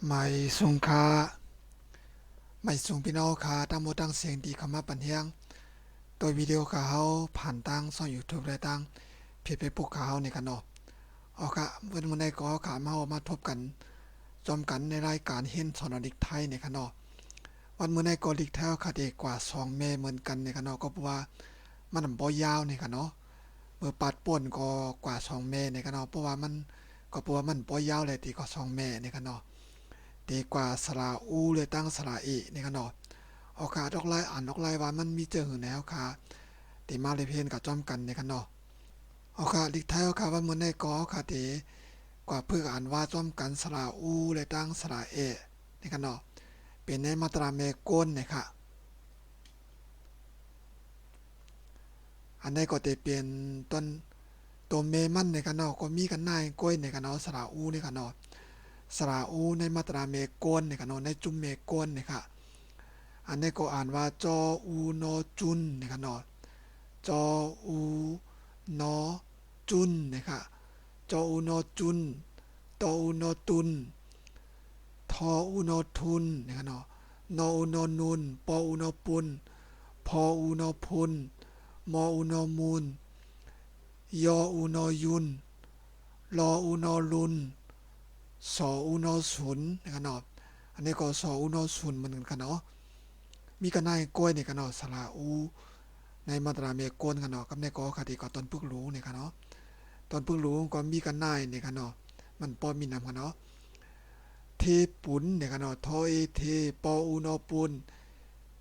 ไม่สูงค่าไม่สูงพี่น้องค่าตั้งหมดตั้งเสียงดีเข้ามาปันเฮียงโดยวิดีโอข่าวผ่านตั้งช่อง YouTube และตั้งเพจเฟซบุ๊กข่าวในกันเนาะเอาค่ะวันนี้ก็ข่าวมาทบกันจอมกันในรายการเห็นสอนลิกไทยในกันเนาะวันมื้อนี้ก็ลิกไทยค่ะเด็กกว่า2เมตรเหมือนกันในกันเนาะก็เพราะว่ามันบ่ยาวในกันเนาะเมื่อปัดป่นก็กว่า2เมตรในกันเนาะเพราะว่ามันบ่ยาวเลยตีก็2เมตรในกันเนาะดีกว่าสระอูเลยตั้งสระอีในกันเนาะ เอาค่ะดอกไล่อ่านดอกไล่ว่ามันมีเจอหือแนวค่ะตีมาเลยเพียนกับจอมกันในกันเนาะเอาค่ะลิกไทยเอาค่ะว่ามันในกอค่ะตีกว่าเพื่ออ่านว่าจอมกันสระอูเลยตั้งสระเอในกันเนาะเป็นในมาตราเมก้นเนี่ยค่ะอันนี้ก็จะเป็นต้นตัวเมมันในกันเนาะก็มีกันหน้าก้อยในกันเนาะสระอูในกันเนาะสระอูในมาตราเมก้นในกันเนาะในจุมเมก้นเนี่ยค่ะอันนี้ก็อ่านว่าจออูโนจุนในกันเนาะ จออูนอจุนนะคะจออูนอจุนตออูนอตุนทออูนอทุนนะคะเนาะนออูนอนุนปออูนอปุนพออูนอพุนมออูนอมูนยออูนอยุนลออูนอลุนสออูนอสุนนะคะเนาะอันนี้ก็สออูนอสุนเหมือนกันเนาะมีกันได้กล้วยเนี่ยกันเนาะสระอูในมาตราเมกวนกันเนาะกับในกอคดีก็ตอนพึกรู้เนี่ยกันเนาะ ตอนเพิ่งรู้ก็มีกันนายเนี่ยกันเนาะมันปอมีนำกันเนาะเทปุนเนี่ยกันเนาะทอเอเทปออูนอปุน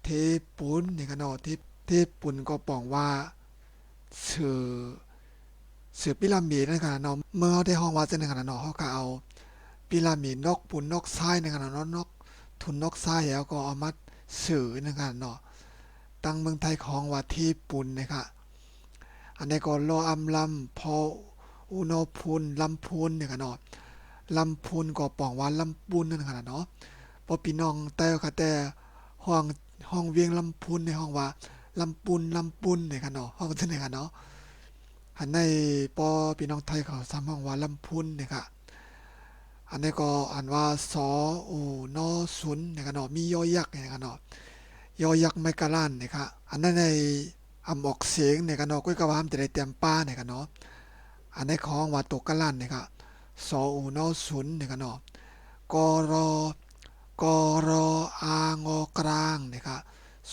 เทปุนเนี่ยกันเนาะเทปุนก็ปองว่าสื่อสื่อปิรามิดนะครับเนาะเมื่อเขาได้ห้องว่าจะในขณะเนาะเขาก็เอาปิรามิดนกปุนนกทรายในขณะเนาะนกทุนนกทรายแล้วก็เอามาสื่อในขณะเนาะตั้งเมืองไทยของว่าเทปุนนะครับอันนี้ก็รออำลำพออุณหภูมิลำพูนเนี่ยกันเนาะลำพูนก็ปองว่าลำปูนนั่นขนาดเนาะพอพี่น้องแต่ค่ะแต่ห้องเวียงลำพูนในห้องว่าลำปูนเนี่ยกันเนาะห้องเท่าไหร่กันเนาะอันในปอพี่น้องไทยเขาซ้ำห้องว่าลำพูนเนี่ยค่ะอันนี้ก็อ่านว่าสออูนอศูนย์เนี่ยกันเนาะมียอยักษ์เนี่ยกันเนาะยอยักษ์ไม่กะล้านเนี่ยค่ะอันนั้นในอำออกเสียงเนี่ยกันเนาะก้อยกะว่าจะได้เต็มป้าเนี่ยกันเนาะอันในของว่าตกกะล้านเนี่ยค่ะสออูนอศูนย์เนี่ยกันเนาะกอรอกอรออางอกลางเนี่ยค่ะ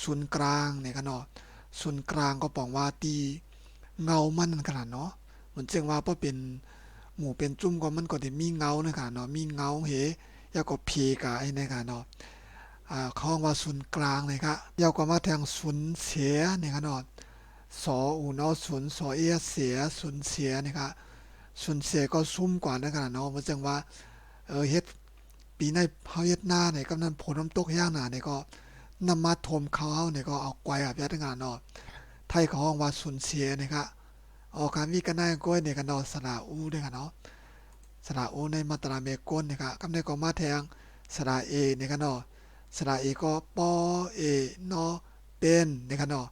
ศูนย์กลางเนี่ยกันเนาะศูนย์กลางก็ปองว่าตีเงามันนั่นขนาดเนาะเหมือนจึงว่าเพราะเป็นหมู่เป็นจุ่มก็มันก็ได้มีเงานะคะเนาะมีเงาเหยาวก็เพกะไอ้เนี่ยค่ะเนาะเขาว่าศูนย์กลางเลยครับยาวก็มาแทงศูนย์เสียเนี่ยค่ะเนาะสออูเนาะศูนย์สอเอเสียศูนย์เสียเนี่ยค่ะศูนย์เสียก็ซุ่มกว่านั่นขนาดเนาะเหมือนจึงว่าเฮ็ด ปีในเฮาเฮ็ดนาเนี่ยกำนันผลน้ำตกย่างหนาเนี่ยก็นำมาถมเขาเฮาเนี่ยก็เอาไกวอาบยัดงานเนาะไทยเขาห้องว่าสูญเสียเนี่ยครับออกการมีกันได้ก้อยเนี่ยกันเนาะสระอูด้วยกันเนาะสระอูในมาตราเมก้นเนี่ยครับกำในก็มาแทงสระเอเนี่ยกันเนาะสระเอก็ปอเอนอเป็นเนี่ยกันเนาะ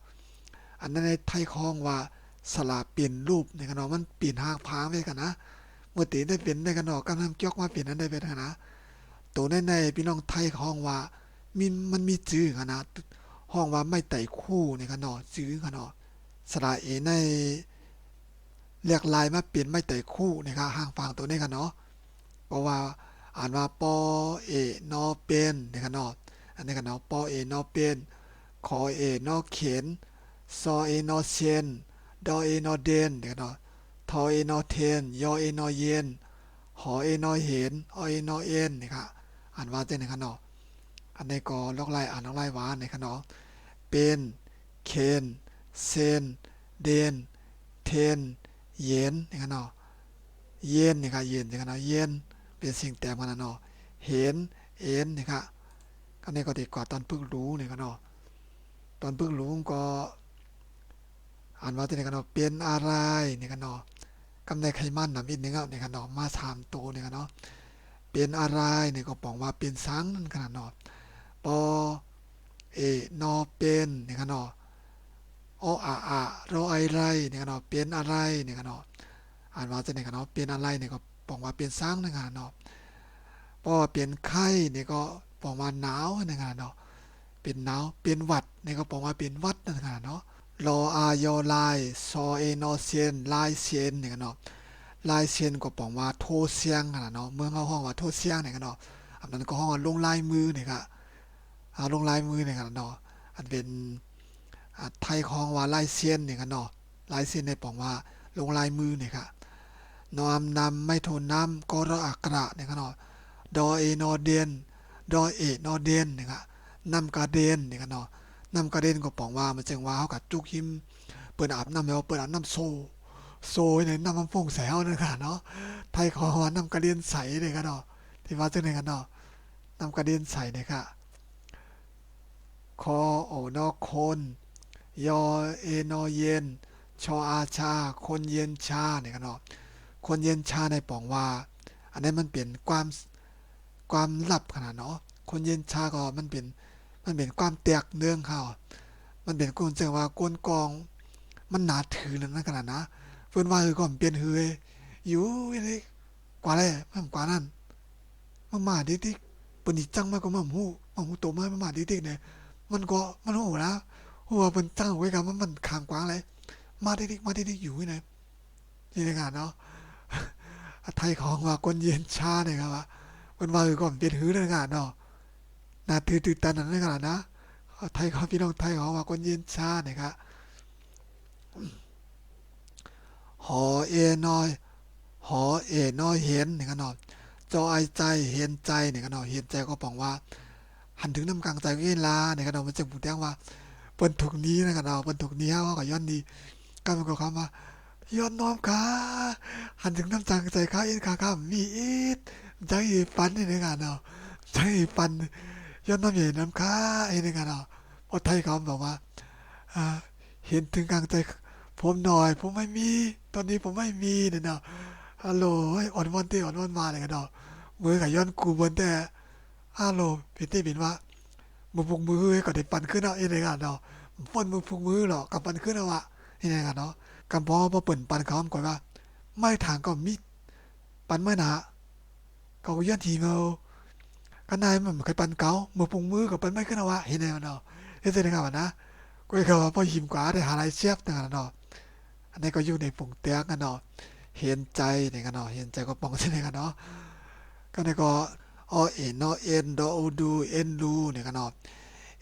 อันนั้นในไทยเขาห้องว่าสระเปลี่ยนรูปเนี่ยกันเนาะมันเปลี่ยนหางพางไว้กันนะเมื่อตีได้เป็นได้กันเนาะกำลังเกี่ยวมาเปลี่ยนนั้นได้เป็นนะ ตัวในพี่น้องไทยห้องว่ามันมีจื้อกันนะห้องว่าไม่ไต่คู่นี่กันเนาะจื้อกันเนาะสระเอในเรียกลายมาเปลี่ยนไม่ไต่คู่นี่ครับห่างฟังตัวนี้กันเนาะเพราะว่าอ่านว่าปอเอนอเป็นนี่กันเนาะอันนี้กันเนาะปอเอนอเป็นขอเอนอเขียนซอเอนอเซียนดอเอนอเดนนี่กันเนาะทอเอนอเทนยอเอนอเย็นหอเอนอเห็นอเอนอเอ็นนี่ครับอ่านว่าเจ้านี่กันเนาะ อันนี้ก็ลอกไล่อ่านลอกไล่ว่าในขนมเป็นเคนเซนเดนเทนเย็นในขนมเย็นนี่ค่ะเย็นในขนมเย็นเป็นสิ่งแต่มันเนาะเห็นเอ็นนี่ค่ะก็ในก็ดีกว่าตอนพึ่งรู้ในขนมตอนพึ่งรู้ก็อ่านว่าในขนมเป็นอะไรในขนมกำในไขมันนำอินนี่ก็ในขนมมาสามตัวในขนมเป็นอะไรในก็บอกว่าเป็นสังนั่นขนาดเนาะปอเอนอเป็นนี่กันเนาะออะรอไอไรนี่กันเนาะเป็นอะไรนี่กันเนาะอ่านว่าจะนี่กันเนาะเป็นอะไรนี่ก็บอกว่าเป็นสร้างนี่กันเนาะ พอเปลี่ยนไข้นี่ก็บอกว่าหนาวนะครับเนาะเป็นหนาวเปลี่ยนหวัดนี่ก็บอกว่าเป็นหวัดนะครับเนาะรออายอลายซอเอนอเซียนลายเซียนนี่กันเนาะลายเซียนก็บอกว่าโทเสียงนะเนาะเมืองเขาห้องว่าโทเสียงนี่กันเนาะอันนั้นก็ห้องว่าลงลายมือนี่ครับลงลายมือนี่กันเนาะอันเป็นไทยห้องว่าลายเซียนนี่กันเนาะลายเซียนในบอกว่าลงลายมือนี่ครับนอมนำไม่โทนน้ำก็รออักระนี่กันเนาะดอเอนอเดียนดอเอนอเดียนนี่ครับนำกาเดนนี่กันเนาะนำกาเดนก็บอกว่ามันจึงว่าเขากับจุกหิมเปิดอาบน้ำแล้วเปิดอาบน้ำโซยเนี่ยน้ำมันฟงแสวนี่ค่ะเนาะไทยขอว่าน้ำกระเด็นใสเลยกันเนาะที่ว่าจังได๋กันเนาะน้ำกระเด็นใสเนี่ยค่ะคอโอนอคนยอเอนอเย็นชออาชาคนเย็นชาเนี่ยกันเนาะคนเย็นชาในปองว่าอันนี้มันเป็นความลับขนาดเนาะคนเย็นชาก็มันเป็นความแตกเนื่องเขามันเป็นคนจังว่าก้นกองมันหนาถือแล้วนั่นขนาดนะเพิ่นว่าคือก่อนเปลี่ยนเฮยอยู่นี่กว่าแลมันกว่านั้นมาดิกๆเปิ้นสิจังมาก็มาหูโตมาดิกๆเนี่ยมันโหนะฮู้ว่าเพิ่นจังไว้กับมันข้างกว้างเลยมาดิกๆอยู่นี่นะนี่ในงานเนาะไทยของว่าคนเย็นชาเนี่ยครับว่าเพิ่นว่าคือก่อนเปลี่ยนหือในงานเนาะน่าตื่นตันนั่นในขนาดนะไทยเขาพี่น้องไทยเขาว่าคนเย็นชาเนี่ยครับหอเอน้อยหอเอน้อยเห็นนี่กันเนาะจอไอใจเห็นใจนี่กันเนาะเห็นใจก็ปองว่าหันถึงน้ำกลางใจเวลานี่กันเนาะมันจึงพูดแจ้งว่าเปิ้นถูกนี้นะกันเนาะเปิ้นถูกนี้เฮาก็ย้อนดีก็มันก็คำว่าย้อนน้อมขาหันถึงน้ำกลางใจขาเอ็นขาข้ามมีอีดใจปันนี่ในกันเนาะใจปันย้อนน้ำใหญ่น้ำขาไอ้ในกันเนาะพอไทยเขาบอกว่าอ่าเห็นถึงกลางใจผมหน่อยผมไม่มีตอนนี้ผมไม่มีเนี่ยเนาะ ฮัลโหลอ่อนวอนเต้อ่อนวอนมาเลยกันดอกมือกับย้อนกูบนแต่ฮัลโหลพี่เต้บินว่ามือพุงมือก็ได้ปั่นขึ้นเอาเองเลยกันดอกฝนมือพุงมือหรอกกับปั่นขึ้นเอาวะนี่ไงกันเนาะกำพอมาเปิ่นปั่นเขาก่อนว่าไม่ทางก็มีปั่นไม่หนาก็ย้อนทีเงากันนายมันเคยปั่นเก่ามือพุงมือกับปั่นไม่ขึ้นเอาวะเห็นไหมกันเนาะเฮ้ยเจ้ากันนะก็เขาว่าพอหิมกว่าได้หาอะไรเชียบต่างกันเนาะอันนี้ก็อยู่ในปุ่งเตี้ยกันเนาะเห็นใจเนี่ยกันเนาะเห็นใจก็ปองใช่ไหมกันเนาะก็เนี่ยก็อเอ็นเนาะเอ็นดอดูเอ็นดูเนี่ยกันเนาะ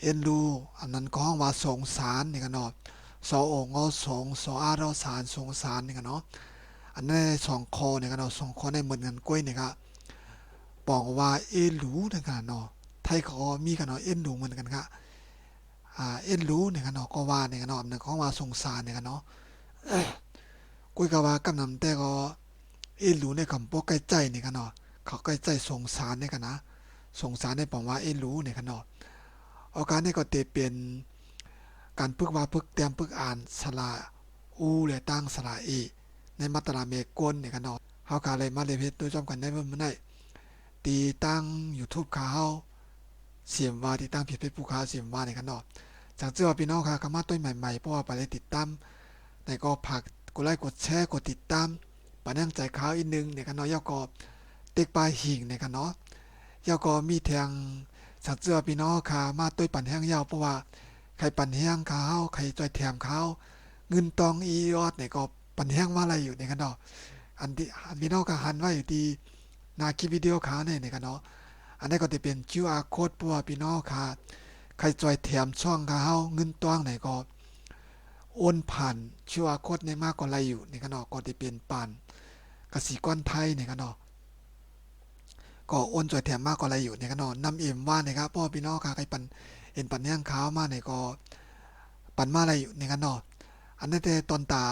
เอ็นดูอันนั้นก็ห้องว่าสงสารเนี่ยกันเนาะสอองอสงสออารอสารสงสารเนี่ยกันเนาะอันนั้นสองคอเนี่ยกันเนาะสองคอในเหมือนกันกล้วยเนี่ยครับบอกว่าเอ็นรู้เนี่ยกันเนาะไทยเขามีกันเนาะเอ็นดูเหมือนกันครับเอ็นรู้เนี่ยกันเนาะก็ว่าเนี่ยกันเนาะอันนั้นของว่าสงสารเนี่ยกันเนาะกล้วยก็ว่ากำนำแต่ก็ เอ็นรู้ในคำพวกใกล้ใจนี่กันเนาะเขาใกล้ใจสงสารนี่กันนะสงสารในปองว่าเอ็นรู้นี่กันเนาะอาการนี้ก็เตเปลี่ยนการพึกว่าพึกเตรียมพึกอ่านสระอูและตั้งสระอีในมาตราเมกลนี่กันเนาะเฮาก็เลยมาเรียนเฮ็ดโดยจอมกันได้เพิ่นได้ตีตั้ง YouTube เขาเสียมว่าติดตั้งเพจ Facebook เขาเสียมว่านี่กันเนาะจังเจือว่าพี่น้องค่ะก็มาต้นใหม่ๆเพราะว่าไปเลยติดตามในก็ฝากกดไลค์กดแชร์กดติดตามปานั่งใจขาวอีกนึงเนี่ยกันเนาะยอก็เต็กปลาหิงเนี่ยกันเนาะยอก็มีแทงสักเจือพี่น้องค่ะมาต้วยปั่นแห้งยาวเพราะว่าใครปั่นแห้งขาวใครจอยแถมขาวเงินตองอียอดเนี่ยก็ปั่นแห้งมาอะไรอยู่เนี่ยกันเนาะอันพี่น้องก็หันไว้อยู่ที่หน้าคลิปวิดีโอขาวเนี่ยกันเนาะอันนี้ก็จะเป็น QR code เพราะว่าพี่น้องค่ะใครจอยแถมช่องขาวเงินตองไหนก็โอนผ่าน QR code ในมากกว่าไรอยู่เนี่ยกันเนาะก็จะเป็นปั่นกสิกรไทยเนี่ยกันเนาะก็โอนจ่อยแถมมากกว่าอะไรอยู่เนี่ยกันเนาะนำเอ็มว่าเนี่ยครับพ่อพี่น้องค่ะใครปั่นเอ็นปั่นย่างขาวมาเนี่ยก็ปั่นมาอะไรอยู่เนี่ยกันเนาะอันนั้นแต่ตอนตา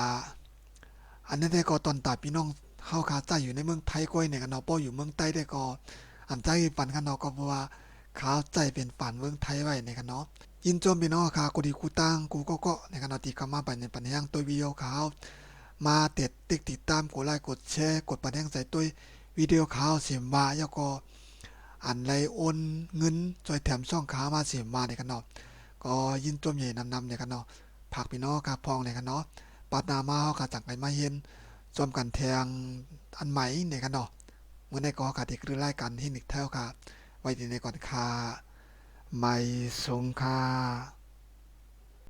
อันนั้นแต่ก็ตอนตาพี่น้องเฮาขาใจอยู่ในเมืองไทยก้อยเนี่ยกันเนาะพ่ออยู่เมืองใต้ได้ก็อันใจปั่นกันเนาะก็เพราะว่าขาวใจเป็นปั่นเมืองไทยไว้เนี่ยกันเนาะยินจมพี่น้องค่ะกูดีกูตั้งกูก็เนี่ยกันเนาะตีเข้ามาปั่นในปั่นย่างตัววิดีโอขาวมาติดตามกดไลค์กดแชร์กดปั่นย่างใส่ตัววิดีโอข่าวเสียมว่าแล้วก็อันไรโอนเงินจอยแถมช่องขามาเสียมว่าในกันเนาะก็ยินตัวใหญ่นำในกันเนาะผักพี่น้องกาพองในกันเนาะปาดนามาเฮากาจังไปมาเห็นจอมกันแทงอันใหม่ในกันเนาะ เมื่อในก็ขาดที่คือรายการที่นิกเท่าค่ะไว้ที่ในก่อนค่ะไม่สงค่ะ